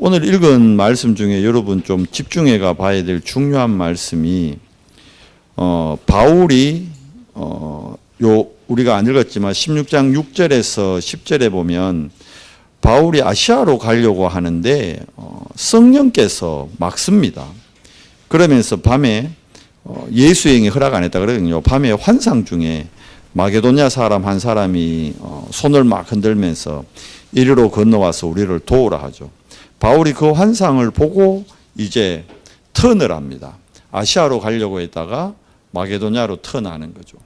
오늘 읽은 말씀 중에 여러분 좀 집중해가 봐야 될 중요한 말씀이 바울이 우리가 안 읽었지만 16장 6절에서 10절에 보면 바울이 아시아로 가려고 하는데 성령께서 막습니다. 그러면서 밤에 예수행이 허락 안 했다 그러거든요. 밤에 환상 중에 마게도냐 사람 한 사람이 손을 막 흔들면서 이리로 건너와서 우리를 도우라 하죠. 바울이 그 환상을 보고 이제 턴을 합니다. 아시아로 가려고 했다가 마게도냐로 턴하는 거죠.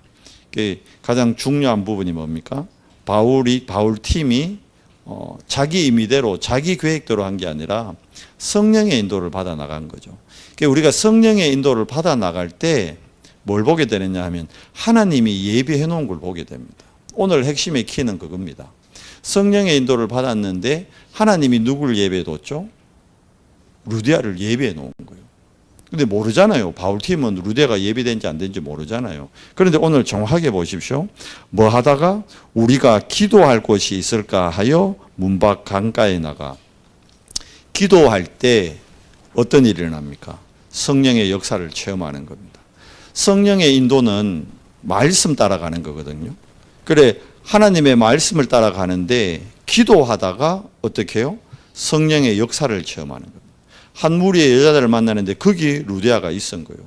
가장 중요한 부분이 뭡니까? 바울 팀이 자기 임의대로 자기 계획대로 한 게 아니라 성령의 인도를 받아 나간 거죠. 우리가 성령의 인도를 받아 나갈 때 뭘 보게 되느냐 하면 하나님이 예비해 놓은 걸 보게 됩니다. 오늘 핵심의 키는 그겁니다. 성령의 인도를 받았는데 하나님이 누구를 예비해 뒀죠? 루디아를 예비해 놓은 거예요. 근데 모르잖아요. 바울팀은 루디아가 예비된지 안 된지 모르잖아요. 그런데 오늘 정확하게 보십시오. 뭐 하다가 우리가 기도할 곳이 있을까 하여 문밖 강가에 나가. 기도할 때 어떤 일이 일어납니까? 성령의 역사를 체험하는 겁니다. 성령의 인도는 말씀 따라가는 거거든요. 그래 하나님의 말씀을 따라가는데 기도하다가 어떻게 해요? 성령의 역사를 체험하는 겁니다. 한 무리의 여자들을 만나는데 거기 루디아가 있은 거예요.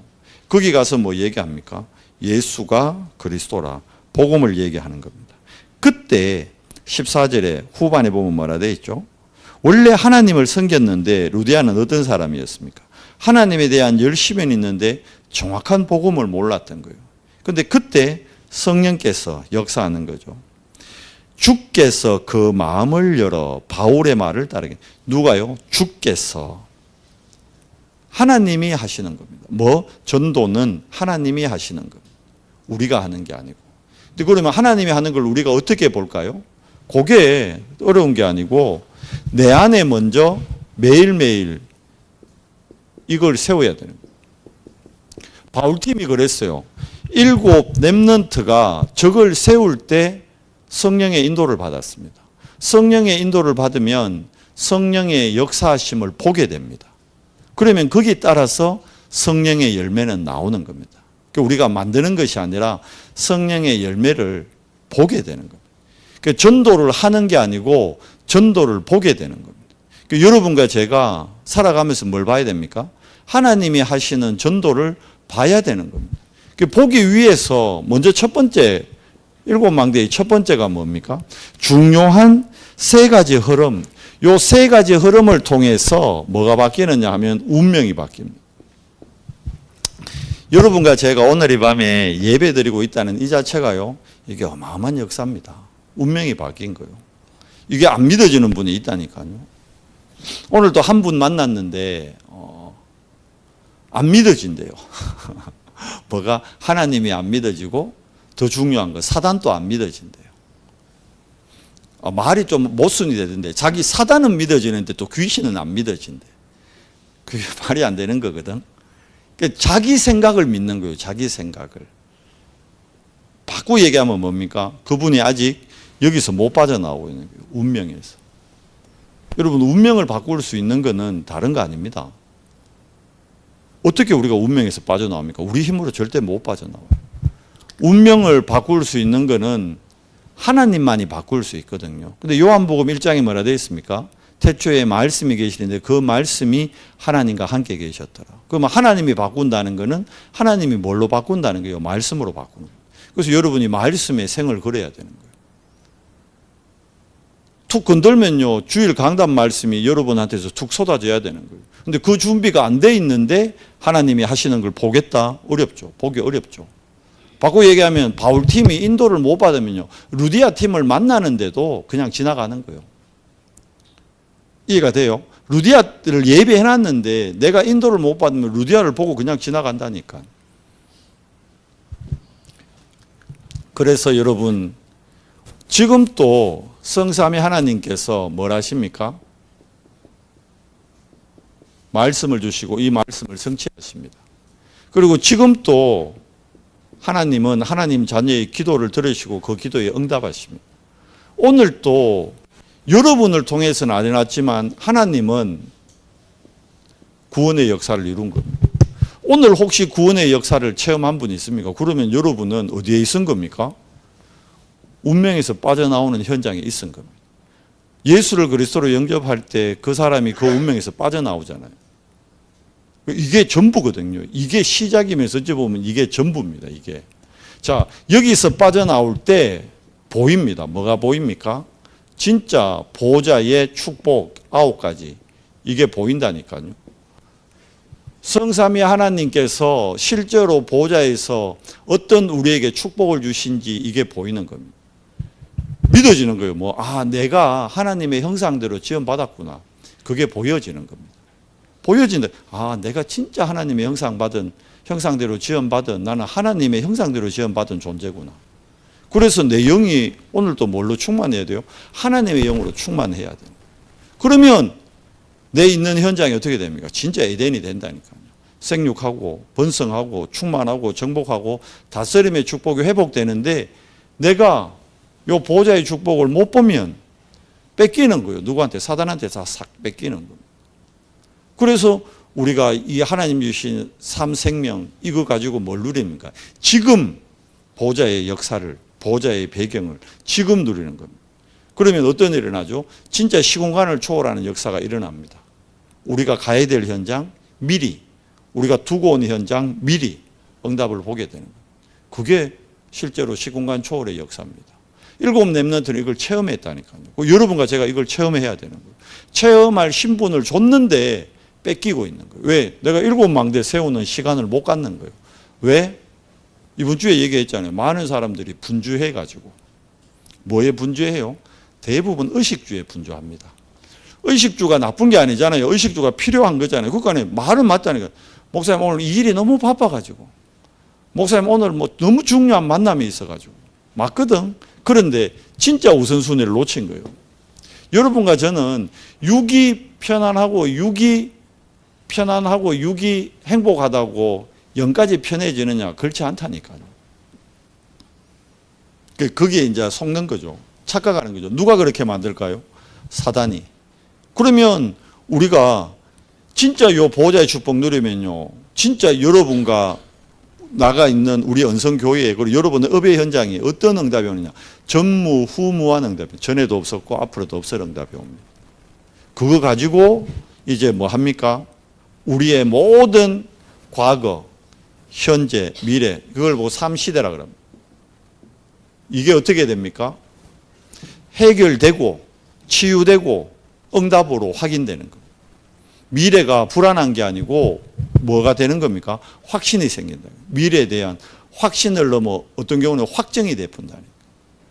거기 가서 뭐 얘기합니까? 예수가 그리스도라. 복음을 얘기하는 겁니다. 그때 14절에 후반에 보면 뭐라 되어 있죠? 원래 하나님을 섬겼는데 루디아는 어떤 사람이었습니까? 하나님에 대한 열심은 있는데 정확한 복음을 몰랐던 거예요. 그런데 그때 성령께서 역사하는 거죠. 주께서 그 마음을 열어 바울의 말을 따르게. 누가요? 주께서. 하나님이 하시는 겁니다. 전도는 하나님이 하시는 겁니다. 우리가 하는 게 아니고. 근데 그러면 하나님이 하는 걸 우리가 어떻게 볼까요? 그게 어려운 게 아니고 내 안에 먼저 매일매일 이걸 세워야 되는 거예요. 바울팀이 그랬어요. 7 렘넌트가 저걸 세울 때 성령의 인도를 받았습니다. 성령의 인도를 받으면 성령의 역사하심을 보게 됩니다. 그러면 거기에 따라서 성령의 열매는 나오는 겁니다. 우리가 만드는 것이 아니라 성령의 열매를 보게 되는 겁니다. 전도를 하는 게 아니고 전도를 보게 되는 겁니다. 여러분과 제가 살아가면서 뭘 봐야 됩니까? 하나님이 하시는 전도를 봐야 되는 겁니다. 보기 위해서 먼저 첫 번째 7망대의 첫 번째가 뭡니까? 중요한 3가지 흐름. 이 3가지 흐름을 통해서 뭐가 바뀌느냐 하면 운명이 바뀝니다. 여러분과 제가 오늘 이 밤에 예배 드리고 있다는 이 자체가요, 이게 어마어마한 역사입니다. 운명이 바뀐 거예요. 이게 안 믿어지는 분이 있다니까요. 오늘도 한 분 만났는데 안 믿어진대요. 뭐가? 하나님이 안 믿어지고 더 중요한 거 사단도 안 믿어진대요. 말이 좀 모순이 되던데 자기 사단은 믿어지는데 또 귀신은 안 믿어진대. 그게 말이 안 되는 거거든. 그러니까 자기 생각을 믿는 거예요. 자기 생각을. 바꾸고 얘기하면 뭡니까? 그분이 아직 여기서 못 빠져나오고 있는 거예요. 운명에서. 여러분 운명을 바꿀 수 있는 거는 다른 거 아닙니다. 어떻게 우리가 운명에서 빠져나옵니까? 우리 힘으로 절대 못 빠져나와요. 운명을 바꿀 수 있는 거는 하나님만이 바꿀 수 있거든요. 근데 요한복음 1장에 뭐라 되어 있습니까? 태초에 말씀이 계시는데 그 말씀이 하나님과 함께 계셨더라. 그러면 하나님이 바꾼다는 거는 하나님이 뭘로 바꾼다는 거예요? 말씀으로 바꾸는 거예요. 그래서 여러분이 말씀의 생을 걸어야 되는 거예요. 툭 건들면요, 주일 강단 말씀이 여러분한테서 툭 쏟아져야 되는 거예요. 근데 그 준비가 안 돼 있는데 하나님이 하시는 걸 보겠다? 어렵죠. 보기 어렵죠. 바꾸고 얘기하면 바울 팀이 인도를 못 받으면요, 루디아 팀을 만나는데도 그냥 지나가는 거예요. 이해가 돼요? 루디아를 예비해놨는데 내가 인도를 못 받으면 루디아를 보고 그냥 지나간다니까. 그래서 여러분 지금 또 성삼위 하나님께서 뭘 하십니까? 말씀을 주시고 이 말씀을 성취하십니다. 그리고 지금 또 하나님은 하나님 자녀의 기도를 들으시고 그 기도에 응답하십니다. 오늘 또 여러분을 통해서는 안 해놨지만 하나님은 구원의 역사를 이룬 겁니다. 오늘 혹시 구원의 역사를 체험한 분 있습니까? 그러면 여러분은 어디에 있은 겁니까? 운명에서 빠져나오는 현장에 있은 겁니다. 예수를 그리스도로 영접할 때 그 사람이 그 운명에서 빠져나오잖아요. 이게 전부거든요. 이게 시작이면서 어찌 보면 이게 전부입니다. 이게. 자, 여기서 빠져나올 때 보입니다. 뭐가 보입니까? 진짜 보호자의 축복 9가지. 이게 보인다니까요. 성삼위 하나님께서 실제로 보호자에서 어떤 우리에게 축복을 주신지 이게 보이는 겁니다. 믿어지는 거예요. 내가 하나님의 형상대로 지원받았구나. 그게 보여지는 겁니다. 보여진다. 내가 진짜 하나님의 형상대로 지원받은, 나는 하나님의 형상대로 지원받은 존재구나. 그래서 내 영이 오늘도 뭘로 충만해야 돼요? 하나님의 영으로 충만해야 돼요. 그러면 내 있는 현장이 어떻게 됩니까? 진짜 에덴이 된다니까요. 생육하고 번성하고 충만하고 정복하고 다스림의 축복이 회복되는데 내가 요 보호자의 축복을 못 보면 뺏기는 거예요. 누구한테? 사단한테 다 싹 뺏기는 겁니다. 그래서 우리가 이 하나님 주신 삶 생명 이거 가지고 뭘 누립니까? 지금 보호자의 역사를, 보호자의 배경을 지금 누리는 겁니다. 그러면 어떤 일이 일어나죠? 진짜 시공간을 초월하는 역사가 일어납니다. 우리가 가야 될 현장 미리, 우리가 두고 온 현장 미리 응답을 보게 되는 거예요. 그게 실제로 시공간 초월의 역사입니다. 7 렘넌트는 이걸 체험했다니까요. 여러분과 제가 이걸 체험해야 되는 거예요. 체험할 신분을 줬는데 뺏기고 있는 거예요. 왜? 내가 7 망대 세우는 시간을 못 갖는 거예요. 왜? 이번 주에 얘기했잖아요. 많은 사람들이 분주해가지고. 뭐에 분주해요? 대부분 의식주에 분주합니다. 의식주가 나쁜 게 아니잖아요. 의식주가 필요한 거잖아요. 그러니까 말은 맞다니까. 목사님 오늘 이 일이 너무 바빠가지고. 목사님 오늘 너무 중요한 만남이 있어가지고. 맞거든. 그런데 진짜 우선순위를 놓친 거예요. 여러분과 저는 육이 편안하고 육이 행복하다고 영까지 편해지느냐? 그렇지 않다니까요. 거기에 이제 속는 거죠. 착각하는 거죠. 누가 그렇게 만들까요? 사단이. 그러면 우리가 진짜 이 보호자의 축복 누리면요. 진짜 여러분과 나가 있는 우리 언성교회 그리고 여러분의 업의 현장이 어떤 응답이 오느냐. 전무후무한 응답이, 전에도 없었고 앞으로도 없을 응답이 옵니다. 그거 가지고 이제 뭐 합니까? 우리의 모든 과거, 현재, 미래 그걸 보고 삶시대라 그럽니다. 이게 어떻게 됩니까? 해결되고 치유되고 응답으로 확인되는 겁니다. 미래가 불안한 게 아니고 뭐가 되는 겁니까? 확신이 생긴다. 미래에 대한 확신을 넘어 어떤 경우는 확정이 되fun다니까.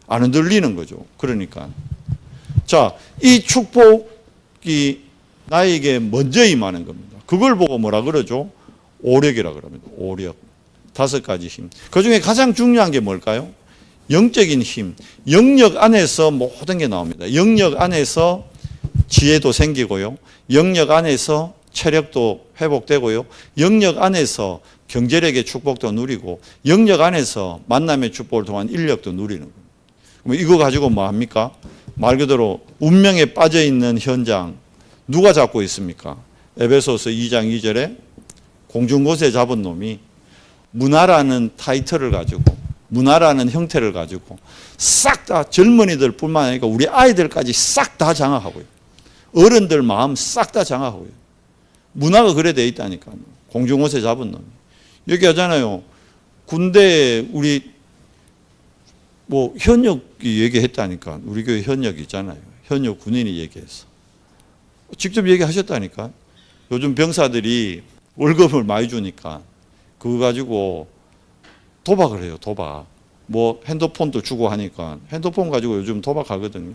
안 흔들리는 거죠. 그러니까. 자, 이 축복이 나에게 먼저 임하는 겁니다. 그걸 보고 뭐라 그러죠? 오력이라 그럽니다. 오력. 5가지 힘. 그 중에 가장 중요한 게 뭘까요? 영적인 힘. 영역 안에서 모든 게 나옵니다. 영역 안에서 지혜도 생기고요. 영역 안에서 체력도 회복되고요. 영역 안에서 경제력의 축복도 누리고 영역 안에서 만남의 축복을 통한 인력도 누리는 거예요. 그럼 이거 가지고 뭐 합니까? 말 그대로 운명에 빠져있는 현장 누가 잡고 있습니까? 에베소서 2장 2절에 공중곳에 잡은 놈이 문화라는 타이틀을 가지고 문화라는 형태를 가지고 싹 다 젊은이들 뿐만 아니라 우리 아이들까지 싹 다 장악하고요. 어른들 마음 싹 다 장악하고요. 문화가 그래 돼 있다니까요. 공중옷에 잡은 놈이. 여기 하잖아요. 군대에 우리 뭐 현역이 얘기했다니까. 우리 교회 현역 있잖아요. 현역 군인이 얘기했어. 직접 얘기하셨다니까. 요즘 병사들이 월급을 많이 주니까 그거 가지고 도박을 해요. 도박. 뭐 핸드폰도 주고 하니까 핸드폰 가지고 요즘 도박하거든요.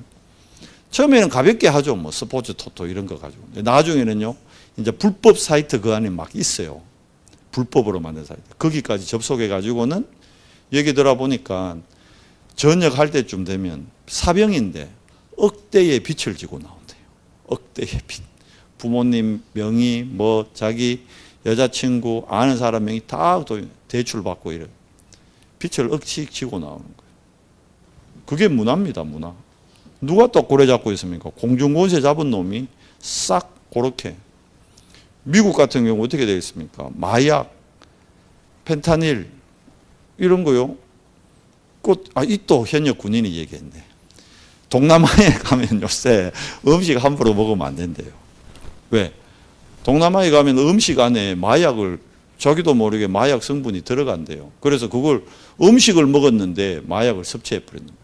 처음에는 가볍게 하죠. 뭐 스포츠 토토 이런 거 가지고. 나중에는요. 이제 불법 사이트 그 안에 막 있어요. 불법으로 만든 사이트. 거기까지 접속해 가지고는 여기 들어보니까 전역할 때쯤 되면 사병인데 억대의 빚을 지고 나온대요. 억대의 빚. 부모님 명의 뭐 자기 여자친구 아는 사람 명의 다 대출 받고 이래요. 빚을 억씩 지고 나오는 거예요. 그게 문화입니다. 문화. 누가 또 고래 잡고 있습니까? 공중곳에 잡은 놈이 싹 그렇게 미국 같은 경우 어떻게 되겠습니까? 마약, 펜타닐 이런 거요. 이 또 현역 군인이 얘기했네. 동남아에 가면 요새 음식 함부로 먹으면 안 된대요. 왜? 동남아에 가면 음식 안에 마약을 자기도 모르게 마약 성분이 들어간대요. 그래서 그걸 음식을 먹었는데 마약을 섭취해 버리는 거예요.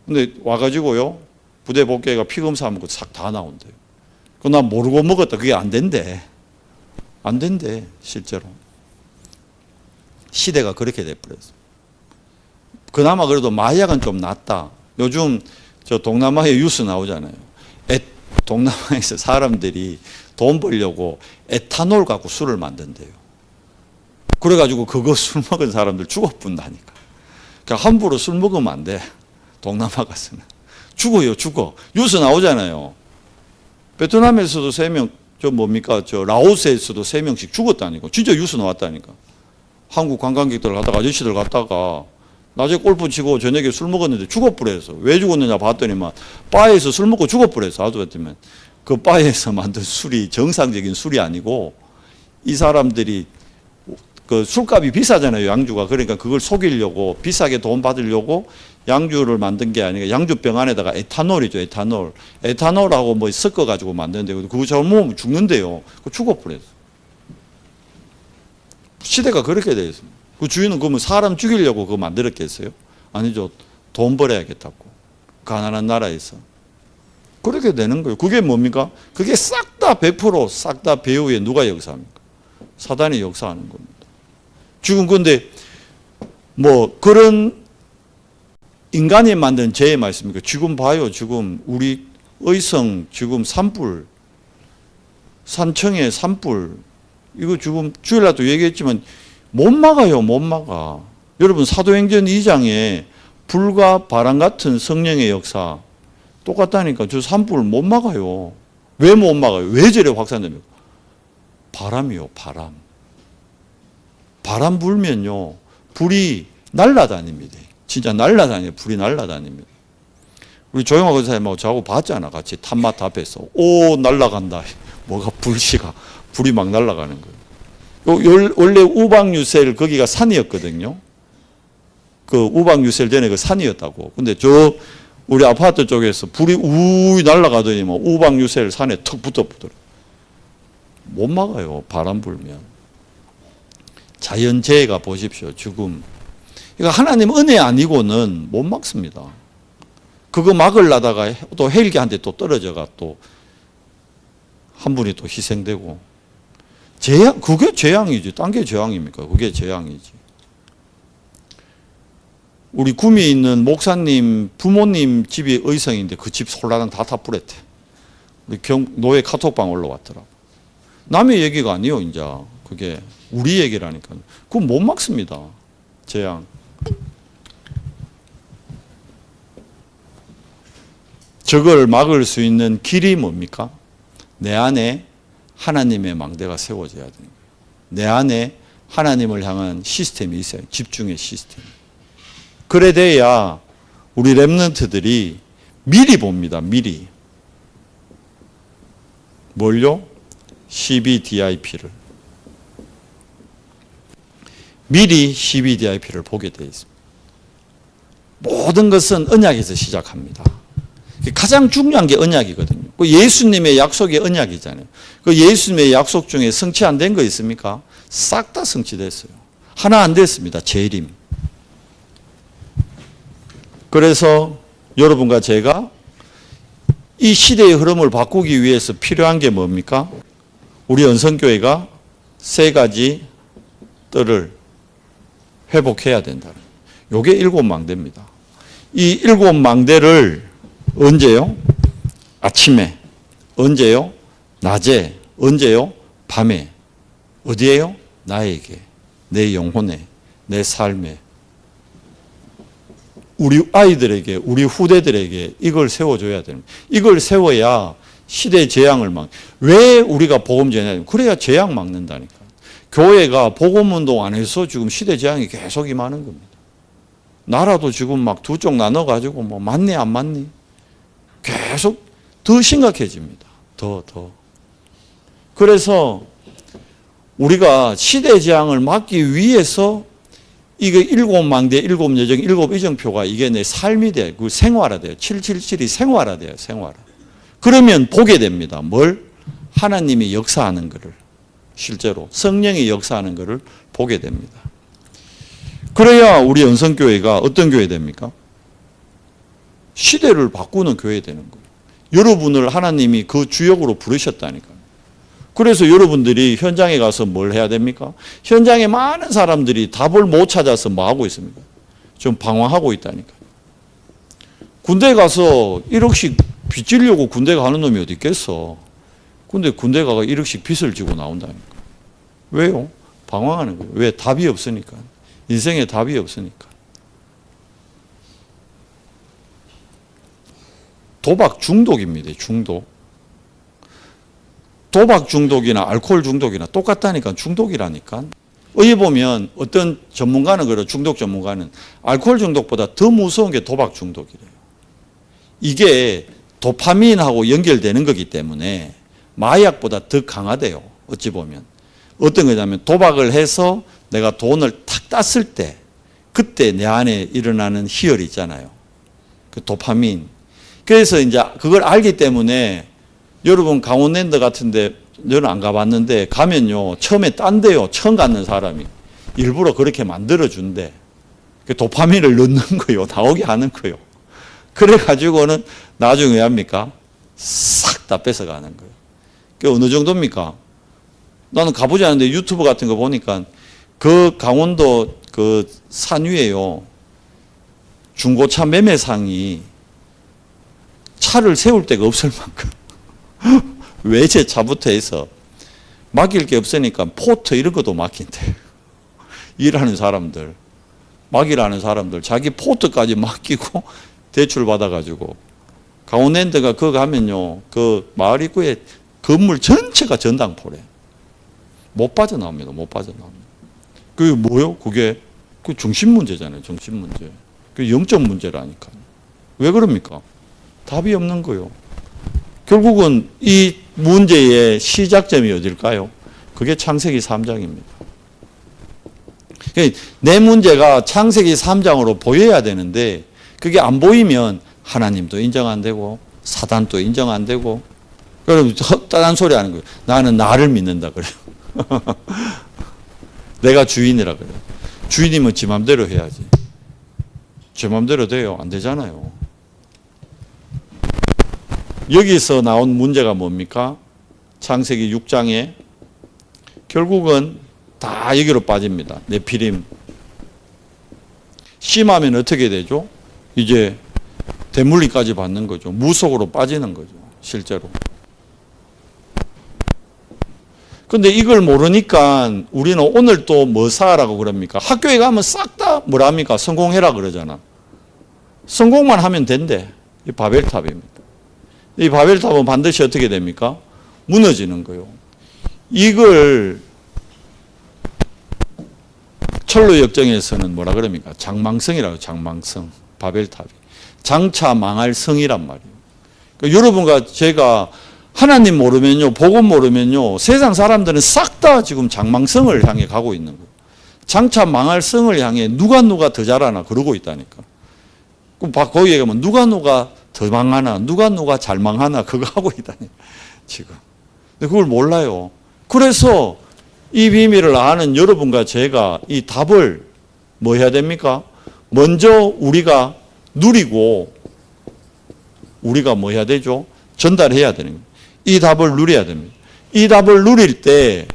근데 와가지고요, 부대 복귀가 피검사하면 싹 다 나온대요. 나 모르고 먹었다. 그게 안 된대. 안 된대, 실제로. 시대가 그렇게 돼버렸어. 그나마 그래도 마약은 좀 낫다. 요즘 저 동남아에 뉴스 나오잖아요. 동남아에서 사람들이 돈 벌려고 에탄올 갖고 술을 만든대요. 그래가지고 그거 술 먹은 사람들 죽어뿐다니까. 그러니까 함부로 술 먹으면 안 돼. 동남아 가서는. 죽어. 뉴스 나오잖아요. 베트남에서도 3명, 라오스에서도 3명씩 죽었다니까. 진짜 뉴스 나왔다니까. 한국 관광객들 가다가 아저씨들 갔다가 낮에 골프 치고 저녁에 술 먹었는데 죽어버려서. 왜 죽었느냐 봤더니만 바에서 술 먹고 죽어버려서. 아주 했더면 그 바에서 만든 술이 정상적인 술이 아니고 이 사람들이 그 술값이 비싸잖아요, 양주가. 그러니까 그걸 속이려고 비싸게 돈 받으려고 양주를 만든 게 아니라 양주병 안에다가 에탄올이죠, 에탄올. 에탄올하고 뭐 섞어가지고 만드는데 그거 잘못 먹으면 죽는데요. 그거 죽어버렸어. 시대가 그렇게 되어 있습니다. 그 주인은 그러면 사람 죽이려고 그거 만들었겠어요? 아니죠. 돈 벌어야겠다고. 가난한 나라에서. 그렇게 되는 거예요. 그게 뭡니까? 그게 싹 다 100% 싹 다 배후에 누가 역사합니까? 사단이 역사하는 겁니다. 지금 근데 뭐 그런 인간이 만든 죄의 말씀입니까? 지금 봐요. 지금 우리 의성 지금 산불, 산청의 산불 이거 지금 주일날도 얘기했지만 못 막아요. 못 막아. 여러분 사도행전 2장에 불과 바람 같은 성령의 역사 똑같다니까. 저 산불 못 막아요. 왜 못 막아요? 왜 저래 확산됩니까? 바람이요. 바람 불면요. 불이 날아다닙니다. 진짜 날아다녀요. 불이 날아다닙니다. 우리 조영하 권사님하고 저하고 봤잖아. 같이 탐마트 앞에서. 오, 날아간다. 뭐가 불씨가. 불이 막 날아가는 거예요. 원래 우방유셀 거기가 산이었거든요. 그 우방유셀 전에 그 산이었다고. 근데 우리 아파트 쪽에서 불이 우이 날아가더니 뭐 우방유셀 산에 턱 붙어보더라. 못 막아요. 바람 불면. 자연재해가 보십시오. 죽음. 그러니까 하나님 은혜 아니고는 못 막습니다. 그거 막으려다가 또 헬기한테 또 떨어져가 또 한 분이 또 희생되고. 재앙, 그게 재앙이지. 딴 게 재앙입니까? 그게 재앙이지. 우리 구미에 있는 목사님 부모님 집이 의성인데 그 집 솔라당 다 타뿌렸대. 우리 노예 카톡방 올라왔더라고. 남의 얘기가 아니에요, 이제. 그게 우리 얘기라니까요. 그건 못 막습니다. 재앙. 저걸 막을 수 있는 길이 뭡니까? 내 안에 하나님의 망대가 세워져야 되는 거예요. 내 안에 하나님을 향한 시스템이 있어요. 집중의 시스템. 그래 돼야 우리 렘넌트들이 미리 봅니다. 미리. 뭘요? CBDIP를. 미리 CBDIP를 보게 되어 있습니다. 모든 것은 언약에서 시작합니다. 가장 중요한 게 언약이거든요. 그 예수님의 약속이 언약이잖아요. 그 예수님의 약속 중에 성취 안 된 거 있습니까? 싹 다 성취됐어요. 하나 안 됐습니다. 재림. 그래서 여러분과 제가 이 시대의 흐름을 바꾸기 위해서 필요한 게 뭡니까? 우리 연성교회가 3가지 뜰을 회복해야 된다. 요게 7망대입니다. 이 7망대를 언제요? 아침에. 언제요? 낮에. 언제요? 밤에. 어디에요? 나에게. 내 영혼에. 내 삶에. 우리 아이들에게, 우리 후대들에게 이걸 세워줘야 됩니다. 이걸 세워야 시대 재앙을 왜 우리가 복음 전해야 그래야 재앙 막는다니까. 교회가 복음운동 안 해서 지금 시대 재앙이 계속 임하는 겁니다. 나라도 지금 막 두 쪽 나눠가지고 뭐 맞니 안 맞니? 계속 더 심각해집니다. 더. 그래서 우리가 시대 재앙을 막기 위해서 이거 7망대, 7여정, 7이정표가 이게 내 삶이 돼. 그 생활화돼요. 777이 생활화돼요. 생활화. 그러면 보게 됩니다. 뭘? 하나님이 역사하는 것을. 실제로 성령이 역사하는 것을 보게 됩니다. 그래야 우리 연성교회가 어떤 교회 됩니까? 시대를 바꾸는 교회 되는 거예요. 여러분을 하나님이 그 주역으로 부르셨다니까요. 그래서 여러분들이 현장에 가서 뭘 해야 됩니까? 현장에 많은 사람들이 답을 못 찾아서 뭐 하고 있습니까? 좀 방황하고 있다니까요. 군대 가서 1억씩 빚지려고 군대 가는 놈이 어디 있겠어? 근데 군대 가서 1억씩 빚을 지고 나온다니까. 왜요? 방황하는 거예요. 왜? 답이 없으니까. 인생에 답이 없으니까. 도박 중독입니다. 중독. 도박 중독이나 알코올 중독이나 똑같다니까. 중독이라니까. 어디 보면 어떤 전문가는 그래요. 중독 전문가는 알코올 중독보다 더 무서운 게 도박 중독이래요. 이게 도파민하고 연결되는 거기 때문에 마약보다 더 강하대요. 어찌 보면. 어떤 거냐면 도박을 해서 내가 돈을 탁 땄을 때 그때 내 안에 일어나는 희열이 있잖아요. 그 도파민. 그래서 이제 그걸 알기 때문에 여러분 강원랜드 같은데 저는 안 가봤는데 가면요 처음에 딴데요. 처음 갖는 사람이 일부러 그렇게 만들어준대. 그 도파민을 넣는 거요. 나오게 하는 거요. 그래가지고는 나중에 왜 합니까? 싹 다 뺏어가는 거예요. 그 어느 정도입니까? 나는 가보지 않았는데 유튜브 같은 거 보니까 그 강원도 그 산 위에요. 중고차 매매상이 차를 세울 데가 없을 만큼 외제 차부터 해서 맡길 게 없으니까 포트 이런 것도 맡긴대. 일하는 사람들, 막일하는 사람들 자기 포트까지 맡기고 대출 받아가지고 강원랜드가 그거 가면요 그 마을 입구에 건물 전체가 전당포래. 못 빠져나옵니다. 못 빠져나옵니다. 그게 뭐요? 그게 그 중심 문제잖아요. 중심 문제. 그 영적 문제라니까. 왜 그럽니까? 답이 없는 거요. 결국은 이 문제의 시작점이 어딜까요? 그게 창세기 3장입니다. 내 문제가 창세기 3장으로 보여야 되는데 그게 안 보이면 하나님도 인정 안 되고 사단도 인정 안 되고 그럼 헛다한 소리 하는 거예요. 나는 나를 믿는다 그래요. 내가 주인이라 그래요. 주인이면 지 맘대로 해야지. 제 맘대로 돼요? 안 되잖아요. 여기서 나온 문제가 뭡니까? 창세기 6장에 결국은 다 여기로 빠집니다. 네피림. 심하면 어떻게 되죠? 이제 대물리까지 받는 거죠. 무속으로 빠지는 거죠. 실제로. 근데 이걸 모르니까 우리는 오늘 또 뭐 사라고 그럽니까? 학교에 가면 싹 다 뭐랍니까? 성공해라 그러잖아. 성공만 하면 된대. 이 바벨탑입니다. 이 바벨탑은 반드시 어떻게 됩니까? 무너지는 거예요. 이걸 철로 역정에서는 뭐라 그럽니까? 장망성이라고. 장망성. 바벨탑이. 장차 망할 성이란 말이에요. 그러니까 여러분과 제가 하나님 모르면요, 복음 모르면요, 세상 사람들은 싹 다 지금 장망성을 향해 가고 있는 거예요. 장차 망할 성을 향해 누가 더 잘하나 그러고 있다니까. 그럼 거기에 가면 누가 더 망하나, 누가 잘 망하나 그거 하고 있다니 지금. 근데 그걸 몰라요. 그래서 이 비밀을 아는 여러분과 제가 이 답을 뭐 해야 됩니까? 먼저 우리가 누리고 우리가 뭐 해야 되죠? 전달해야 되는 거예요. 이 답을 누려야 됩니다. 이 답을 누릴 때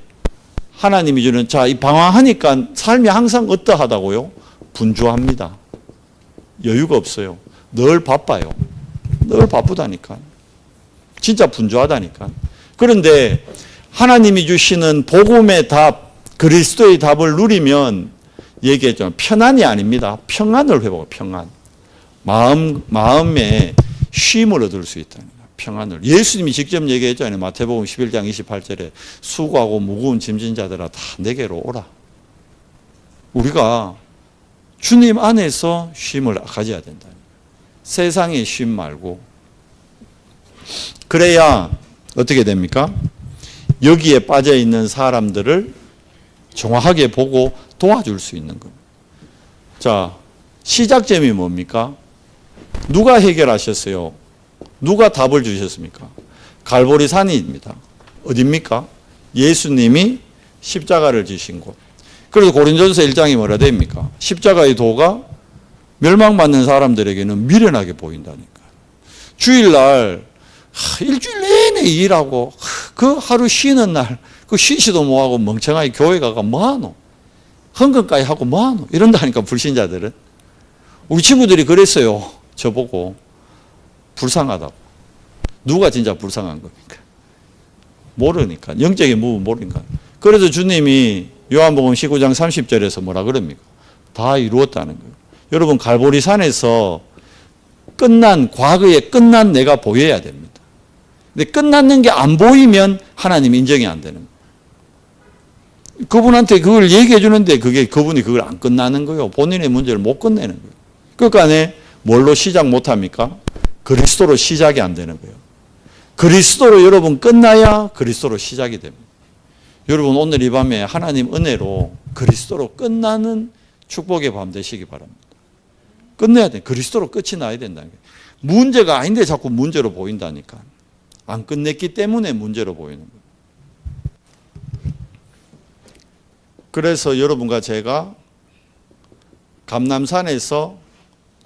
하나님이 주는 자, 이 방황하니까 삶이 항상 어떠하다고요? 분주합니다. 여유가 없어요. 늘 바빠요. 늘 바쁘다니까. 진짜 분주하다니까. 그런데 하나님이 주시는 복음의 답, 그리스도의 답을 누리면 얘기했죠. 편안이 아닙니다. 평안을 회복해요. 평안. 마음에 쉼을 얻을 수 있다는 거예요. 평안을. 예수님이 직접 얘기했잖아요. 마태복음 11장 28절에 수고하고 무거운 짐진 자들아 다 내게로 오라. 우리가 주님 안에서 쉼을 가져야 된다. 세상의 쉼 말고. 그래야 어떻게 됩니까? 여기에 빠져 있는 사람들을 정확하게 보고 도와줄 수 있는 겁니다. 자, 시작점이 뭡니까? 누가 해결하셨어요? 누가 답을 주셨습니까? 갈보리산입니다. 어딥니까? 예수님이 십자가를 지신 곳. 그래서 고린도전서 1장이 뭐라 됩니까? 십자가의 도가 멸망받는 사람들에게는 미련하게 보인다니까. 주일날 일주일 내내 일하고 그 하루 쉬는 날 그 쉬지도 못하고 멍청하게 교회 가가 뭐하노? 헌금까지 하고 뭐하노? 이런다니까 불신자들은. 우리 친구들이 그랬어요. 저보고 불쌍하다고. 누가 진짜 불쌍한 겁니까? 모르니까. 영적인 부분 모르니까. 그래서 주님이 요한복음 19장 30절에서 뭐라 그럽니까? 다 이루었다는 거예요. 여러분 갈보리산에서 과거에 끝난 내가 보여야 됩니다. 근데 끝났는 게 안 보이면 하나님 인정이 안 되는 거예요. 그분한테 그걸 얘기해 주는데 그분이 그걸 안 끝나는 거예요. 본인의 문제를 못 끝내는 거예요. 그러니까 뭘로 시작 못 합니까? 그리스도로 시작이 안 되는 거예요. 그리스도로 여러분 끝나야 그리스도로 시작이 됩니다. 여러분 오늘 이 밤에 하나님 은혜로 그리스도로 끝나는 축복의 밤 되시기 바랍니다. 끝내야 돼. 그리스도로 끝이 나야 된다는 거예요. 문제가 아닌데 자꾸 문제로 보인다니까. 안 끝냈기 때문에 문제로 보이는 거예요. 그래서 여러분과 제가 감남산에서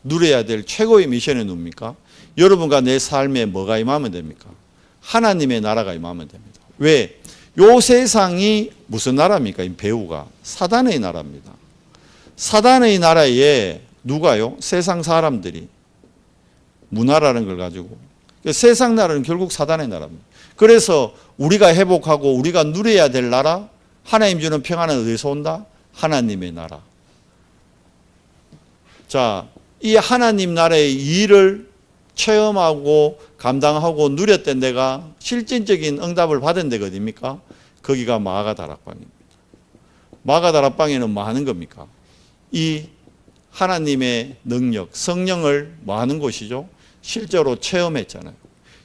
누려야 될 최고의 미션이 뭡니까? 여러분과 내 삶에 뭐가 임하면 됩니까? 하나님의 나라가 임하면 됩니다. 왜? 요 세상이 무슨 나라입니까? 이 배우가 사단의 나라입니다. 사단의 나라에 누가요? 세상 사람들이 문화라는 걸 가지고 세상 나라는 결국 사단의 나라입니다. 그래서 우리가 회복하고 우리가 누려야 될 나라, 하나님 주는 평안은 어디서 온다? 하나님의 나라. 자, 이 하나님 나라의 일을 체험하고 감당하고 누렸던 데가 실질적인 응답을 받은 데가 어디입니까? 거기가 마가다락방입니다. 마가다락방에는 뭐 하는 겁니까? 이 하나님의 능력, 성령을 뭐 하는 곳이죠? 실제로 체험했잖아요.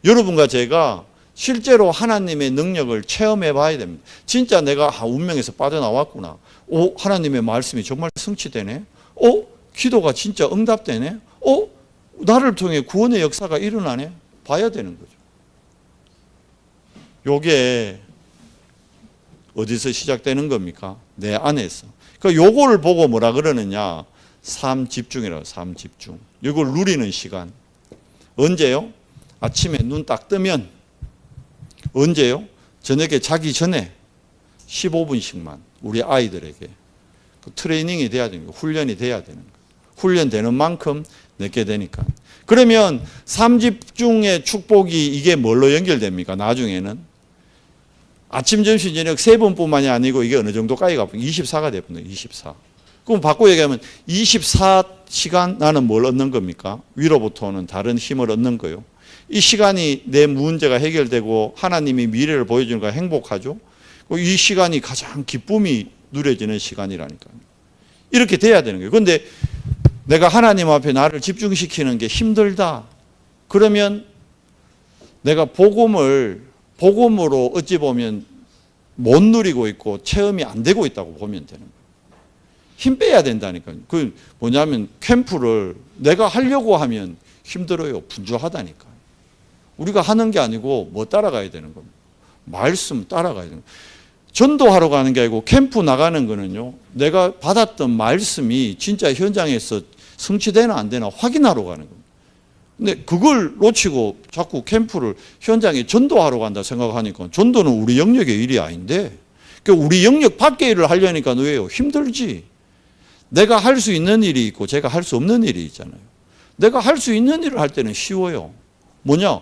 여러분과 제가 실제로 하나님의 능력을 체험해 봐야 됩니다. 진짜 내가 운명에서 빠져나왔구나. 하나님의 말씀이 정말 성취되네. 기도가 진짜 응답되네. 나를 통해 구원의 역사가 일어나네. 봐야 되는 거죠. 요게 어디서 시작되는 겁니까? 내 안에서. 그러니까 요거를 보고 뭐라 그러느냐? 삶 집중이라고. 삶 집중. 이걸 누리는 시간. 언제요? 아침에 눈 딱 뜨면. 언제요? 저녁에 자기 전에 15분씩만 우리 아이들에게 트레이닝이 돼야 되는 거예요. 훈련이 돼야 되는 거예요. 훈련되는 만큼 내게 되니까. 그러면 삶 집중의 축복이 이게 뭘로 연결됩니까? 나중에는 아침, 점심, 저녁 3번뿐만이 아니고 이게 어느 정도까지 가면 24가 되거든요. 24. 그럼 바꿔 얘기하면 24시간 나는 뭘 얻는 겁니까? 위로부터 오는 다른 힘을 얻는 거예요. 이 시간이 내 문제가 해결되고 하나님이 미래를 보여주는 거 행복하죠. 이 시간이 가장 기쁨이 누려지는 시간이라니까요. 이렇게 돼야 되는 거예요. 그런데 내가 하나님 앞에 나를 집중시키는 게 힘들다. 그러면 내가 복음으로 어찌 보면 못 누리고 있고 체험이 안 되고 있다고 보면 되는 거예요. 힘 빼야 된다니까요. 그 뭐냐면 캠프를 내가 하려고 하면 힘들어요. 분주하다니까. 우리가 하는 게 아니고 뭐 따라가야 되는 겁니다. 말씀 따라가야 되는 거예요. 전도하러 가는 게 아니고 캠프 나가는 거는요. 내가 받았던 말씀이 진짜 현장에서 성취되나 안 되나 확인하러 가는 겁니다. 근데 그걸 놓치고 자꾸 캠프를 현장에 전도하러 간다 생각하니까 전도는 우리 영역의 일이 아닌데 우리 영역 밖의 일을 하려니까 왜요? 힘들지. 내가 할 수 있는 일이 있고 제가 할 수 없는 일이 있잖아요. 내가 할 수 있는 일을 할 때는 쉬워요. 뭐냐?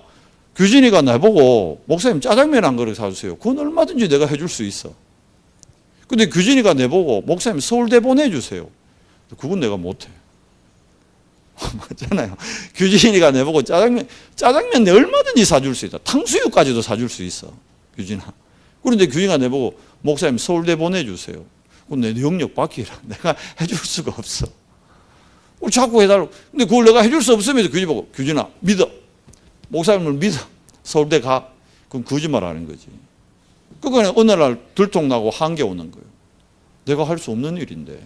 규진이가 나보고 목사님 짜장면 한 그릇 사주세요. 그건 얼마든지 내가 해줄 수 있어. 근데 규진이가 내보고 목사님 서울대 보내주세요. 그건 내가 못해. 맞잖아요. 규진이가 내보고 짜장면 내 얼마든지 사줄 수 있다. 탕수육까지도 사줄 수 있어. 규진아. 그런데 규진이가 내보고 목사님 서울대 보내주세요. 그건 내 영역 밖이라 내가 해줄 수가 없어. 자꾸 해달라고. 근데 그걸 내가 해줄 수 없으면 규진이 보고 규진아 믿어. 목사님을 믿어. 서울대 가. 그럼 거짓말 하는 거지. 그거는 어느 날 들통나고 한계 오는 거예요. 내가 할 수 없는 일인데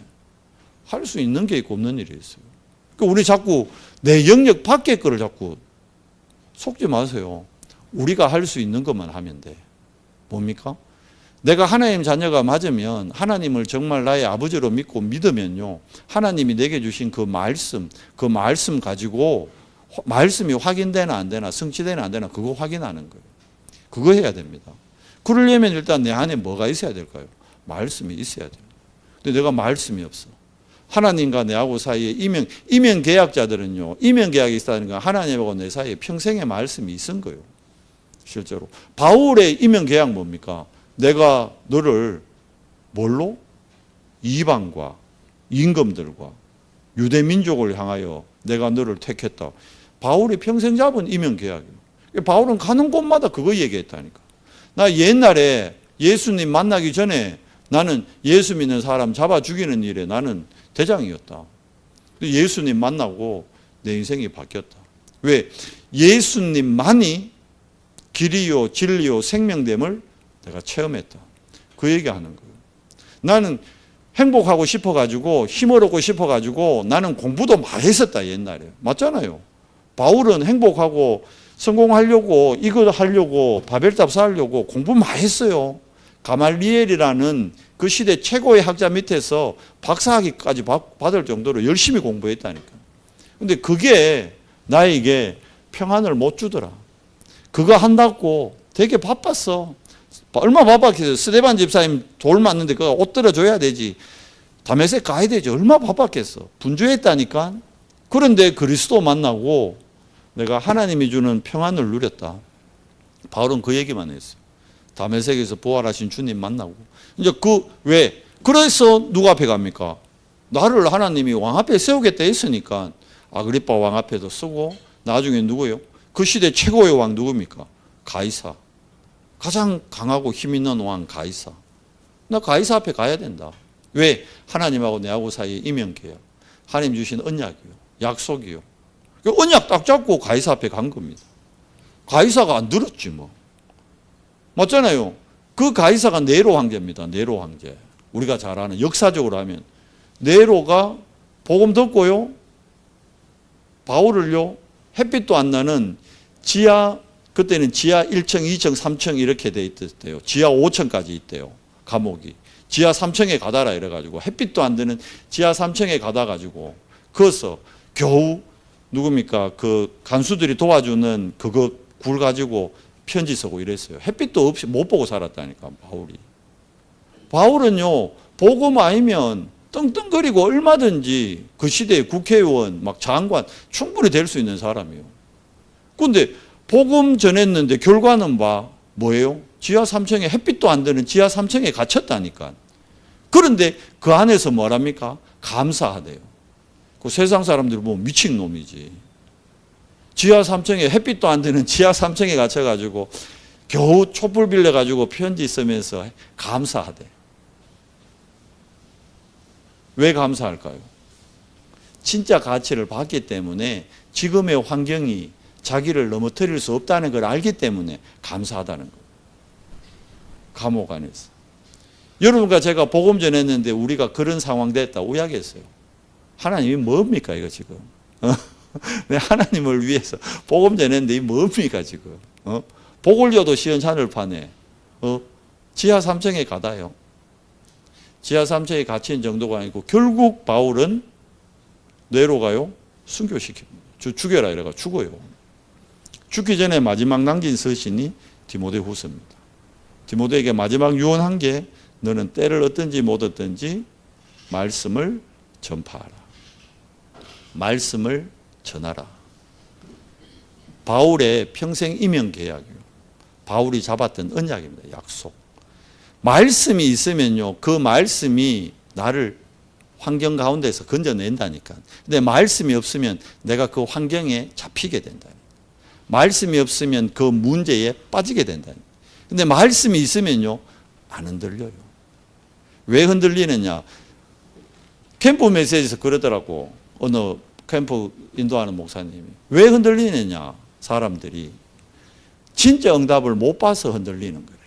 할 수 있는 게 있고 없는 일이 있어요. 그러니까 우리 자꾸 내 영역 밖의 거를 자꾸 속지 마세요. 우리가 할 수 있는 것만 하면 돼. 뭡니까? 내가 하나님 자녀가 맞으면 하나님을 정말 나의 아버지로 믿고 믿으면요. 하나님이 내게 주신 그 말씀 가지고 말씀이 확인되나 안 되나 성취되나 안 되나 그거 확인하는 거예요. 그거 해야 됩니다. 그러려면 일단 내 안에 뭐가 있어야 될까요? 말씀이 있어야 돼요. 근데 내가 말씀이 없어. 하나님과 내하고 사이에 이면 계약자들은요. 이면 계약이 있다는 건 하나님하고 내 사이에 평생의 말씀이 있은 거예요. 실제로. 바울의 이면 계약 뭡니까? 내가 너를 뭘로? 이방과 임금들과 유대 민족을 향하여 내가 너를 택했다. 바울이 평생 잡은 이면 계약이에요. 바울은 가는 곳마다 그거 얘기했다니까. 나 옛날에 예수님 만나기 전에 나는 예수 믿는 사람 잡아 죽이는 일에 나는 대장이었다. 예수님 만나고 내 인생이 바뀌었다. 왜? 예수님만이 길이요 진리요 생명됨을 내가 체험했다. 그 얘기하는 거예요. 나는 행복하고 싶어가지고 힘을 얻고 싶어가지고 나는 공부도 많이 했었다 옛날에. 맞잖아요. 바울은 행복하고 성공하려고 이거 하려고 바벨탑 쌓으려고 공부 많이 했어요. 가말리엘이라는 그 시대 최고의 학자 밑에서 박사학위까지 받을 정도로 열심히 공부했다니까. 근데 그게 나에게 평안을 못 주더라. 그거 한다고 되게 바빴어. 얼마나 바빴겠어요. 스데반 집사님 돌 맞는데 그거 옷 들어줘야 되지. 다메섹 가야 되지. 얼마나 바빴겠어. 분주했다니까. 그런데 그리스도 만나고 내가 하나님이 주는 평안을 누렸다. 바울은 그 얘기만 했어요. 다메섹에서 부활하신 주님 만나고. 이제 왜? 그래서 누구 앞에 갑니까? 나를 하나님이 왕 앞에 세우겠다 했으니까 아그리빠 왕 앞에도 쓰고 나중에 누구요? 그 시대 최고의 왕 누굽니까? 가이사. 가장 강하고 힘 있는 왕 가이사. 나 가이사 앞에 가야 된다. 왜? 하나님하고 내하고 사이에 이면계약. 하나님 주신 언약이요. 약속이요. 그 언약 딱 잡고 가이사 앞에 간 겁니다. 가이사가 안 들었지 뭐. 맞잖아요. 그 가이사가 네로 황제입니다. 네로 황제. 우리가 잘 아는 역사적으로 하면 네로가 복음 듣고요. 바울을요. 햇빛도 안 나는 그때는 지하 1층, 2층, 3층 이렇게 돼 있대요. 지하 5층까지 있대요. 감옥이. 지하 3층에 가다라 이래가지고 햇빛도 안 드는 지하 3층에 가다가지고 거기서 겨우 누굽니까? 그 간수들이 도와주는 그거 굴 가지고 편지 쓰고 이랬어요. 햇빛도 없이 못 보고 살았다니까 바울이. 바울은요. 복음 아니면 떵떵거리고 얼마든지 그 시대의 국회의원 막 장관 충분히 될 수 있는 사람이에요. 그런데 복음 전했는데 결과는 뭐예요? 지하 3층에 햇빛도 안 드는 지하 3층에 갇혔다니까. 그런데 그 안에서 뭐랍니까? 감사하대요. 그 세상 사람들이 보면 미친놈이지. 지하 3층에 햇빛도 안 드는 지하 3층에 갇혀가지고 겨우 촛불 빌려가지고 편지 쓰면서 감사하대. 왜 감사할까요? 진짜 가치를 봤기 때문에 지금의 환경이 자기를 넘어뜨릴 수 없다는 걸 알기 때문에 감사하다는 거예요. 감옥 안에서. 여러분과 제가 복음 전했는데 우리가 그런 상황 됐다. 우약했어요. 하나님이 뭡니까 이거 지금. 내 하나님을 위해서 복음 전했는데 이 뭡니까 지금. 복 올려도 시원찮을 판에 지하 3층에 가다요. 지하 3층에 갇힌 정도가 아니고 결국 바울은 네로가요 순교시킵니다. 죽여라 이래가 죽어요. 죽기 전에 마지막 남긴 서신이 디모데후서입니다. 디모데에게 마지막 유언한 게 너는 때를 얻든지 못 얻든지 말씀을 전파하라. 말씀을 전하라. 바울의 평생 이면 계약이요. 바울이 잡았던 언약입니다. 약속. 말씀이 있으면요. 그 말씀이 나를 환경 가운데서 건져낸다니까. 근데 말씀이 없으면 내가 그 환경에 잡히게 된다. 말씀이 없으면 그 문제에 빠지게 된다. 근데 말씀이 있으면요. 안 흔들려요. 왜 흔들리느냐. 캠프 메시지에서 그러더라고. 어느 캠프 인도하는 목사님이. 왜 흔들리느냐. 사람들이. 진짜 응답을 못 봐서 흔들리는 거예요.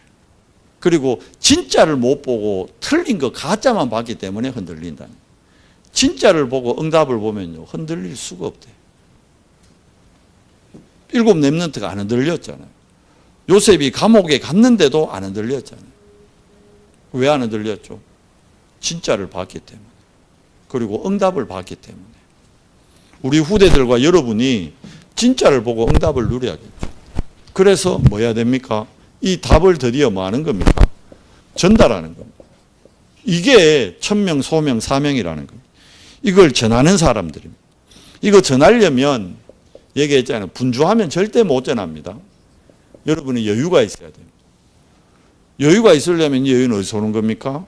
그리고 진짜를 못 보고 틀린 거 가짜만 봤기 때문에 흔들린다. 진짜를 보고 응답을 보면요, 흔들릴 수가 없대. 7 렘넌트가 안 흔들렸잖아요. 요셉이 감옥에 갔는데도 안 흔들렸잖아요. 왜 안 흔들렸죠? 진짜를 봤기 때문에. 그리고 응답을 봤기 때문에. 우리 후대들과 여러분이 진짜를 보고 응답을 누려야겠죠. 그래서 뭐 해야 됩니까? 이 답을 드디어 뭐 하는 겁니까? 전달하는 겁니다. 이게 천명, 소명, 사명이라는 겁니다. 이걸 전하는 사람들입니다. 이거 전하려면 얘기했잖아요. 분주하면 절대 못 전합니다. 여러분이 여유가 있어야 됩니다. 여유가 있으려면 이 여유는 어디서 오는 겁니까?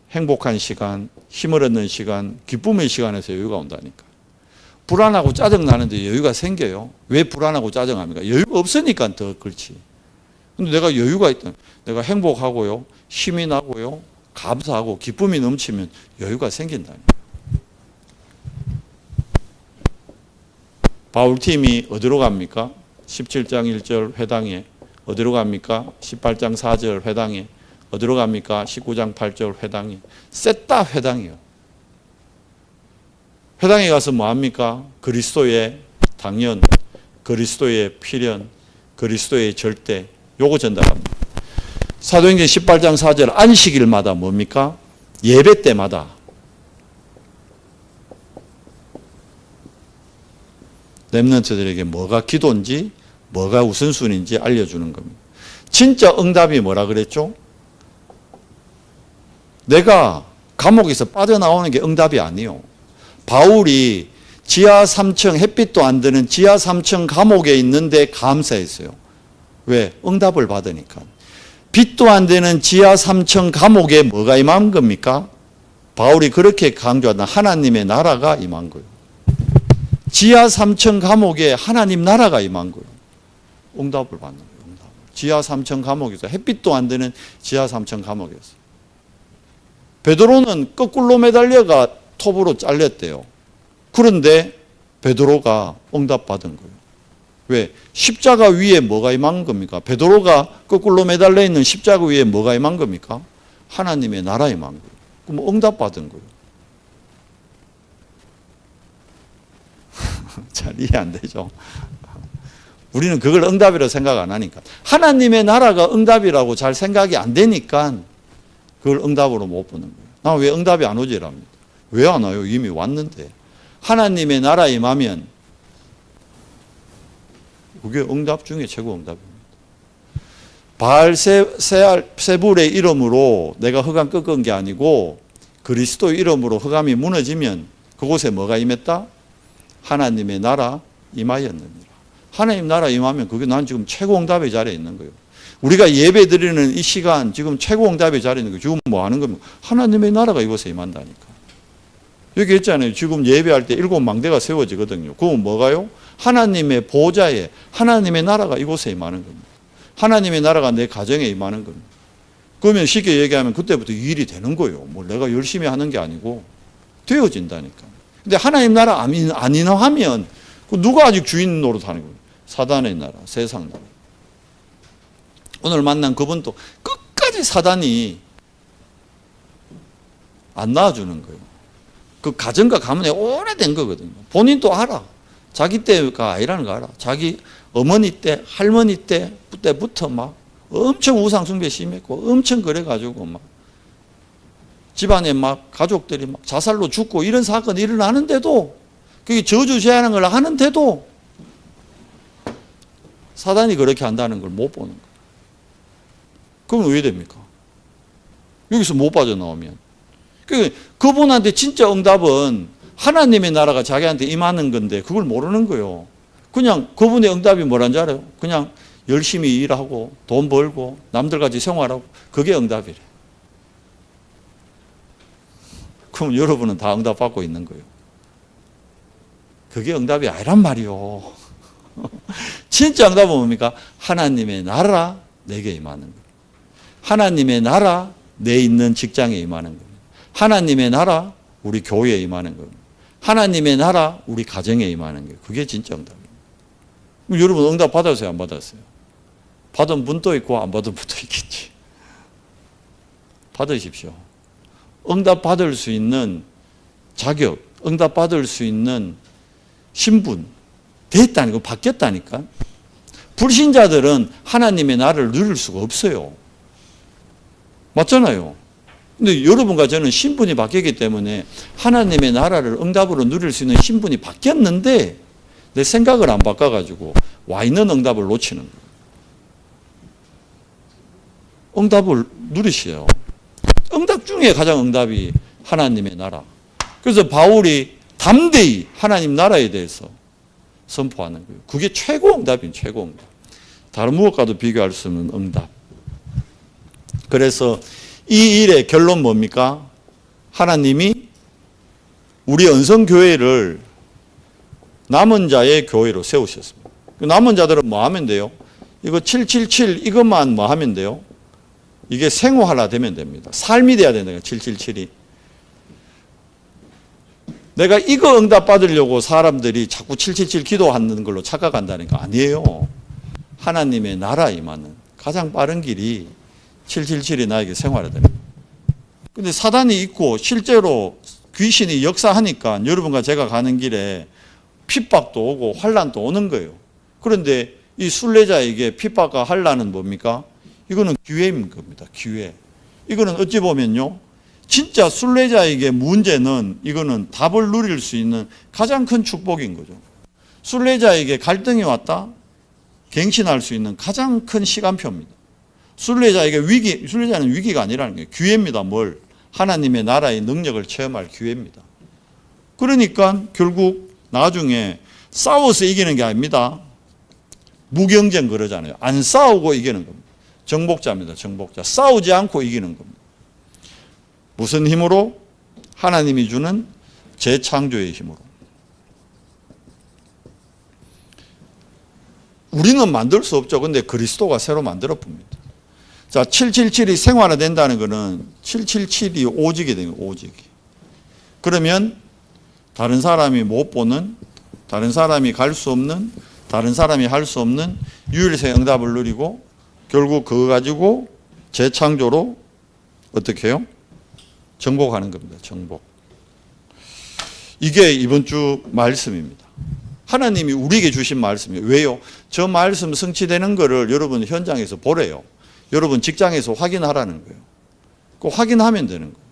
행복한 시간, 힘을 얻는 시간, 기쁨의 시간에서 여유가 온다니까. 불안하고 짜증나는데 여유가 생겨요. 왜 불안하고 짜증합니까? 여유가 없으니까 더 그렇지. 근데 내가 여유가 있다. 내가 행복하고요, 힘이 나고요, 감사하고 기쁨이 넘치면 여유가 생긴다니까. 바울팀이 어디로 갑니까? 17장 1절 회당에. 어디로 갑니까? 18장 4절 회당에. 어디로 갑니까? 19장 8절 회당에. 셋다 회당이요. 회당에 가서 뭐 합니까? 그리스도의 당연, 그리스도의 필연, 그리스도의 절대, 요거 전달합니다. 사도행전 18장 4절 안식일마다 뭡니까? 예배 때마다 렘넌트들에게 뭐가 기도인지 뭐가 우선순위인지 알려주는 겁니다. 진짜 응답이 뭐라 그랬죠? 내가 감옥에서 빠져나오는 게 응답이 아니에요. 바울이 지하 3층, 햇빛도 안 드는 지하 3층 감옥에 있는데 감사했어요. 왜? 응답을 받으니까. 빛도 안 되는 지하 3층 감옥에 뭐가 임한 겁니까? 바울이 그렇게 강조하던 하나님의 나라가 임한 거예요. 지하 3층 감옥에 하나님 나라가 임한 거예요. 응답을 받는 거예요. 응답을. 지하 3층 감옥에서 햇빛도 안 되는 지하 3층 감옥에서. 베드로는 거꾸로 매달려가 톱으로 잘렸대요. 그런데 베드로가 응답받은 거예요. 왜? 십자가 위에 뭐가 임한 겁니까? 베드로가 거꾸로 매달려 있는 십자가 위에 뭐가 임한 겁니까? 하나님의 나라 임한 거예요. 그럼 응답받은 거예요. 잘 이해 안 되죠? 우리는 그걸 응답이라고 생각 안 하니까. 하나님의 나라가 응답이라고 잘 생각이 안 되니까 그걸 응답으로 못 보는 거예요. 나 왜 응답이 안 오지랍니다. 왜 안 와요? 이미 왔는데. 하나님의 나라 임하면 그게 응답 중에 최고 응답입니다. 바알세불의 이름으로 내가 흑암 꺾은 게 아니고 그리스도 이름으로 흑암이 무너지면 그곳에 뭐가 임했다? 하나님의 나라 임하였느니라. 하나님 나라 임하면 그게 난 지금 최고 응답의 자리에 있는 거예요. 우리가 예배 드리는 이 시간 지금 최고 응답의 자리에 있는 거예요. 지금 뭐 하는 겁니까? 하나님의 나라가 이곳에 임한다니까. 여기 있잖아요. 지금 예배할 때 7 망대가 세워지거든요. 그건 뭐가요? 하나님의 보좌에 하나님의 나라가 이곳에 임하는 겁니다. 하나님의 나라가 내 가정에 임하는 겁니다. 그러면 쉽게 얘기하면 그때부터 일이 되는 거예요. 뭐 내가 열심히 하는 게 아니고 되어진다니까. 근데 하나님 나라 안 임하면 누가 아직 주인 노릇하는 거예요? 사단의 나라, 세상 나라. 오늘 만난 그분도 끝까지 사단이 안 나와주는 거예요. 그 가정과 가문에 오래된 거거든요. 본인도 알아. 자기 때가 아니라는 거 알아. 자기 어머니 때, 할머니 때부터 막 엄청 우상숭배 심했고 엄청 그래가지고 막 집안에 막 가족들이 막 자살로 죽고 이런 사건이 일어나는데도 그게 저주제하는 걸 하는데도 사단이 그렇게 한다는 걸 못 보는 거예요. 그럼 왜 됩니까? 여기서 못 빠져나오면. 그분한테 진짜 응답은 하나님의 나라가 자기한테 임하는 건데 그걸 모르는 거예요. 그냥 그분의 응답이 뭐란 줄 알아요? 그냥 열심히 일하고 돈 벌고 남들같이 생활하고 그게 응답이래. 그럼 여러분은 다 응답받고 있는 거예요. 그게 응답이 아니란 말이요. 진짜 응답은 뭡니까? 하나님의 나라 내게 임하는 거예요. 하나님의 나라 내 있는 직장에 임하는 겁니다. 하나님의 나라 우리 교회에 임하는 겁니다. 하나님의 나라 우리 가정에 임하는 거예요. 그게 진짜 응답입니다. 여러분 응답 받았어요? 안 받았어요? 받은 분도 있고 안 받은 분도 있겠지. 받으십시오. 응답 받을 수 있는 자격, 응답 받을 수 있는 신분 됐다니까, 바뀌었다니까. 불신자들은 하나님의 나라를 누릴 수가 없어요. 맞잖아요. 근데 여러분과 저는 신분이 바뀌었기 때문에 하나님의 나라를 응답으로 누릴 수 있는 신분이 바뀌었는데 내 생각을 안 바꿔가지고 와 있는 응답을 놓치는 거예요. 응답을 누리시요. 응답 중에 가장 응답이 하나님의 나라. 그래서 바울이 담대히 하나님 나라에 대해서 선포하는 거예요. 그게 최고 응답이에요. 최고 응답. 다른 무엇과도 비교할 수 없는 응답. 그래서 이 일의 결론 뭡니까? 하나님이 우리 언성교회를 남은 자의 교회로 세우셨습니다. 남은 자들은 뭐 하면 돼요? 이거 777 이것만 뭐 하면 돼요? 이게 생활화 되면 됩니다. 삶이 돼야 된다. 777이. 내가 이거 응답 받으려고 사람들이 자꾸 777 기도하는 걸로 착각한다는 거 아니에요. 하나님의 나라 임하는 가장 빠른 길이 777이 나에게 생활화되는 거예요. 근데 사단이 있고 실제로 귀신이 역사하니까 여러분과 제가 가는 길에 핍박도 오고 환란도 오는 거예요. 그런데 이 순례자에게 핍박과 환란은 뭡니까? 이거는 기회인 겁니다. 기회. 이거는 어찌 보면요. 진짜 순례자에게 문제는 이거는 답을 누릴 수 있는 가장 큰 축복인 거죠. 순례자에게 갈등이 왔다? 갱신할 수 있는 가장 큰 시간표입니다. 순례자에게 순례자는 위기가 아니라는 거예요. 기회입니다. 뭘? 하나님의 나라의 능력을 체험할 기회입니다. 그러니까 결국 나중에 싸워서 이기는 게 아닙니다. 무경쟁 그러잖아요. 안 싸우고 이기는 겁니다. 정복자입니다. 정복자. 싸우지 않고 이기는 겁니다. 무슨 힘으로? 하나님이 주는 재창조의 힘으로. 우리는 만들 수 없죠. 근데 그리스도가 새로 만들어 봅니다. 자, 777이 생활화된다는 것은 777이 오직이 되는 거예요. 오직이. 그러면 다른 사람이 못 보는, 다른 사람이 갈 수 없는, 다른 사람이 할 수 없는 유일성 응답을 누리고 결국 그거 가지고 재창조로 어떻게 해요? 정복하는 겁니다. 정복. 이게 이번 주 말씀입니다. 하나님이 우리에게 주신 말씀이에요. 왜요? 저 말씀 성취되는 거를 여러분 현장에서 보래요. 여러분 직장에서 확인하라는 거예요. 그 확인하면 되는 거예요.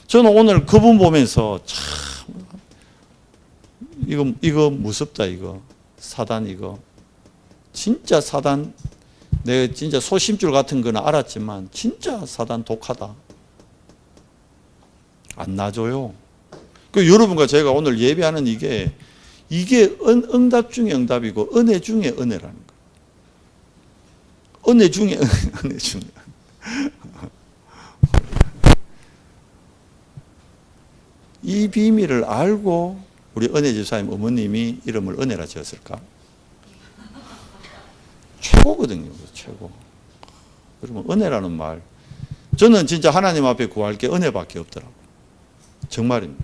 저는 오늘 그분 보면서 참 이거 무섭다 이거. 사단 이거. 진짜 사단 내가 진짜 소심줄 같은 거는 알았지만 진짜 사단 독하다. 안 놔줘요. 그 여러분과 제가 오늘 예배하는 이게 응답 중에 응답이고 은혜 중에 은혜라는 거예요. 은혜 중에 은혜 중에. 이 비밀을 알고 우리 은혜 집사님 어머님이 이름을 은혜라 지었을까? 최고거든요. 최고. 여러분 은혜라는 말. 저는 진짜 하나님 앞에 구할 게 은혜밖에 없더라고요. 정말입니다.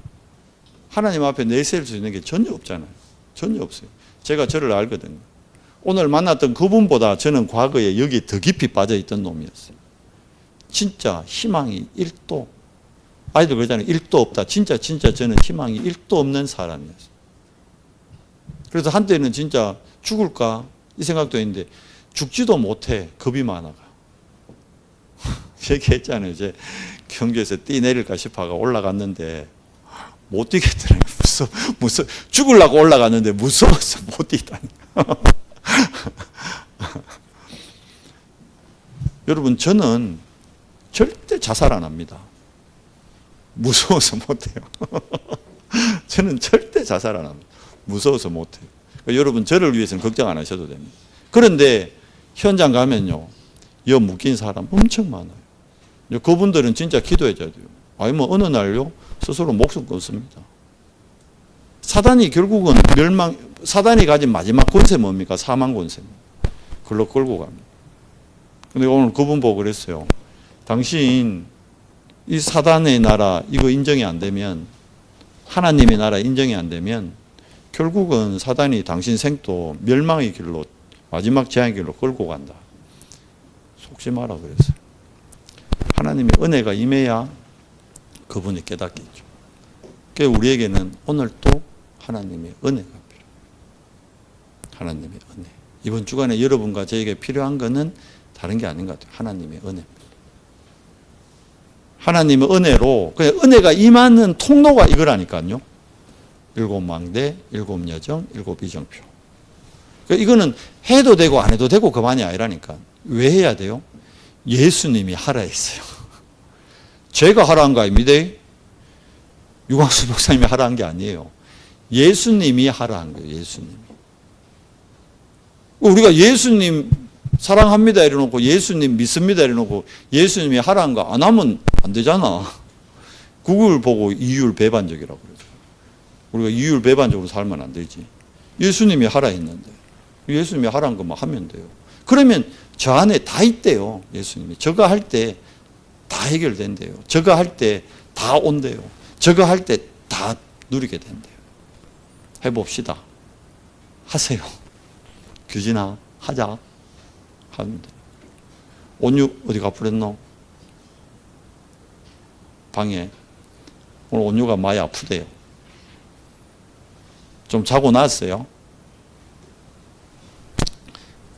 하나님 앞에 내세울 수 있는 게 전혀 없잖아요. 전혀 없어요. 제가 저를 알거든요. 오늘 만났던 그분보다 저는 과거에 여기 더 깊이 빠져있던 놈이었어요. 진짜 희망이 1도. 아이들 그러잖아요. 1도 없다. 진짜 저는 희망이 1도 없는 사람이었어요. 그래서 한때는 진짜 죽을까 이 생각도 했는데 죽지도 못해. 겁이 많아가. 얘기했잖아요. 이제 경주에서 뛰내릴까 싶어가 올라갔는데 못 뛰겠더라고요. 무서워. 죽으려고 올라갔는데 무서워서 못 뛰다니. 여러분 저는 절대 자살 안 합니다. 무서워서 못해요. 저는 절대 자살 안 합니다. 무서워서 못해요. 그러니까 여러분 저를 위해서는 걱정 안 하셔도 됩니다. 그런데 현장 가면요. 여 묶인 사람 엄청 많아요. 그분들은 진짜 기도해 줘야 돼요. 아니면 어느 날요 스스로 목숨 끊습니다. 사단이 결국은 사단이 가진 마지막 권세 뭡니까? 사망 권세입니다. 그걸로 끌고 갑니다. 근데 오늘 그분 보고 그랬어요. 당신 이 사단의 나라 이거 인정이 안 되면 하나님의 나라 인정이 안 되면 결국은 사단이 당신 생도 멸망의 길로 마지막 재앙의 길로 끌고 간다. 속지 마라 그랬어요. 하나님의 은혜가 임해야 그분이 깨닫겠죠. 그러니까 우리에게는 오늘 또 하나님의 은혜가 필요해요. 하나님의 은혜. 이번 주간에 여러분과 저에게 필요한 것은 다른 게 아닌 것 같아요. 하나님의 은혜입니다. 하나님의 은혜로, 그냥 은혜가 임하는 통로가 이거라니까요. 7망대, 7여정, 7이정표. 그러니까 이거는 해도 되고 안 해도 되고 그만이 아니라니까. 왜 해야 돼요? 예수님이 하라 했어요. 제가 하라는 거 아닙니다. 유광수 목사님이 하라는 게 아니에요. 예수님이 하라는 거예요. 예수님이. 우리가 예수님 사랑합니다 이래놓고 예수님 믿습니다 이래놓고 예수님이 하라는 거 안 하면 안 되잖아. 그걸 보고 이율배반적이라고 그러죠. 우리가 이율배반적으로 살면 안 되지. 예수님이 하라 했는데 예수님이 하라는 것만 하면 돼요. 그러면 저 안에 다 있대요. 예수님이. 저거 할 때 다 해결된대요. 저거 할 때 다 온대요. 저거 할 때 다 누리게 된대요. 해봅시다. 하세요. 규진아 하자. 하면 돼요. 온유 어디 가버렸노? 방에. 오늘 온유가 많이 아프대요. 좀 자고 나왔어요.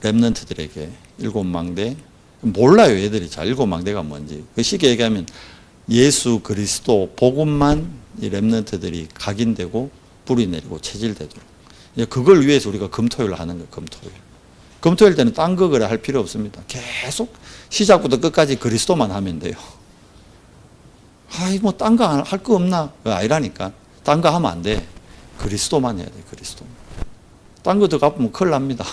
랩런트들에게 7망대 몰라요. 애들이 잘 7망대가 뭔지. 그 쉽게 얘기하면 예수 그리스도 복음만 이 랩런트들이 각인되고 뿌리 내리고 체질되도록. 그걸 위해서 우리가 금토일 하는 거예요. 금토일 때는 딴 거 그래 할 필요 없습니다. 계속 시작부터 끝까지 그리스도만 하면 돼요. 아이 뭐 딴 거 할 거 없나? 아니라니까. 딴 거 하면 안 돼. 그리스도만 해야 돼. 그리스도만. 딴 거 더 갚으면 큰일 납니다.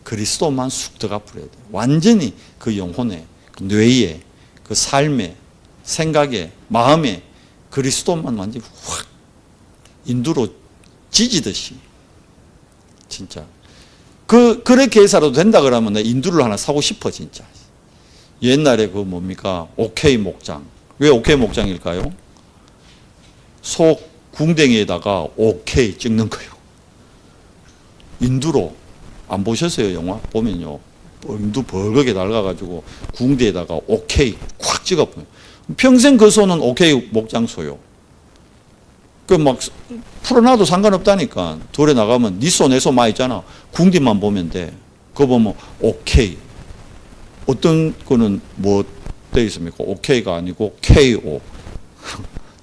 그리스도만 쑥 더 갚으려야 돼. 완전히 그 영혼에, 그 뇌에, 그 삶에, 생각에, 마음에 그리스도만 완전히 확 인두로 지지듯이 진짜. 그렇게 해서라도 된다 그러면 내 인두를 하나 사고 싶어 진짜. 옛날에 그 뭡니까? 오케이 목장. 왜 오케이 목장일까요? 속 궁뎅이에다가 오케이 찍는 거예요. 인두로. 안 보셨어요? 영화? 보면요. 인두 벌겋게 날가가지고 궁대에다가 오케이 콱 찍어버려요. 평생 그 손은 오케이 목장 소요. 그 막 풀어놔도 상관없다니까. 돌에 나가면 니 손 내 손 많이 있잖아. 궁디만 보면 돼. 그거 보면 오케이. 어떤 거는 뭐 돼 있습니까? 오케이가 아니고 KO.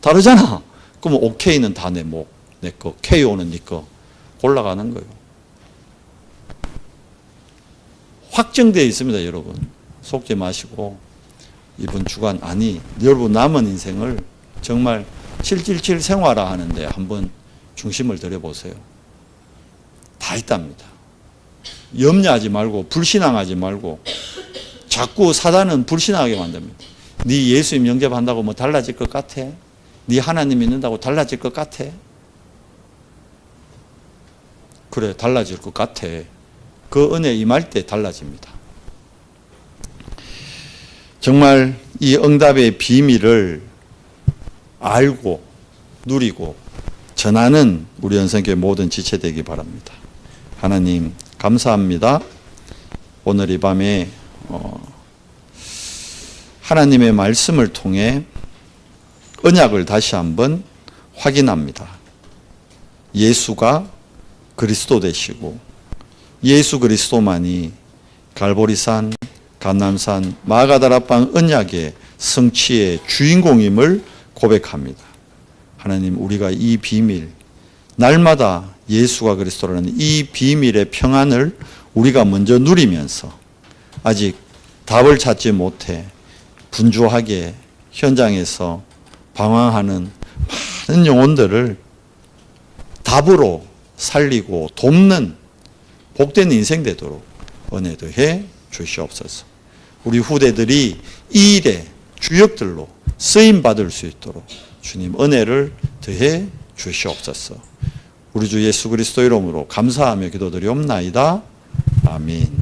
다르잖아. 그러면 오케이는 다 내 목, 내 거. KO는 니 거. 골라가는 거예요. 확정되어 있습니다, 여러분. 속지 마시고 이번 주간 여러분 남은 인생을 정말 777 생활화 하는데 한번 중심을 들여보세요. 다 있답니다. 염려하지 말고 불신앙하지 말고 자꾸 사단은 불신하게 만듭니다. 네 예수님 영접한다고 뭐 달라질 것 같아? 네 하나님 믿는다고 달라질 것 같아? 그래, 달라질 것 같아. 그 은혜 임할 때 달라집니다. 정말 이 응답의 비밀을 알고 누리고 전하는 우리 연선교회 모든 지체 되기 바랍니다. 하나님 감사합니다. 오늘 이 밤에 하나님의 말씀을 통해 언약을 다시 한번 확인합니다. 예수가 그리스도 되시고 예수 그리스도만이 갈보리산, 감람산, 마가다라방 언약의 성취의 주인공임을 고백합니다. 하나님, 우리가 이 비밀, 날마다 예수가 그리스도라는 이 비밀의 평안을 우리가 먼저 누리면서 아직 답을 찾지 못해 분주하게 현장에서 방황하는 많은 영혼들을 답으로 살리고 돕는 복된 인생 되도록 은혜 더해 주시옵소서. 우리 후대들이 이 일의 주역들로 쓰임받을 수 있도록 주님 은혜를 더해 주시옵소서. 우리 주 예수 그리스도 이름으로 감사하며 기도드리옵나이다. 아멘.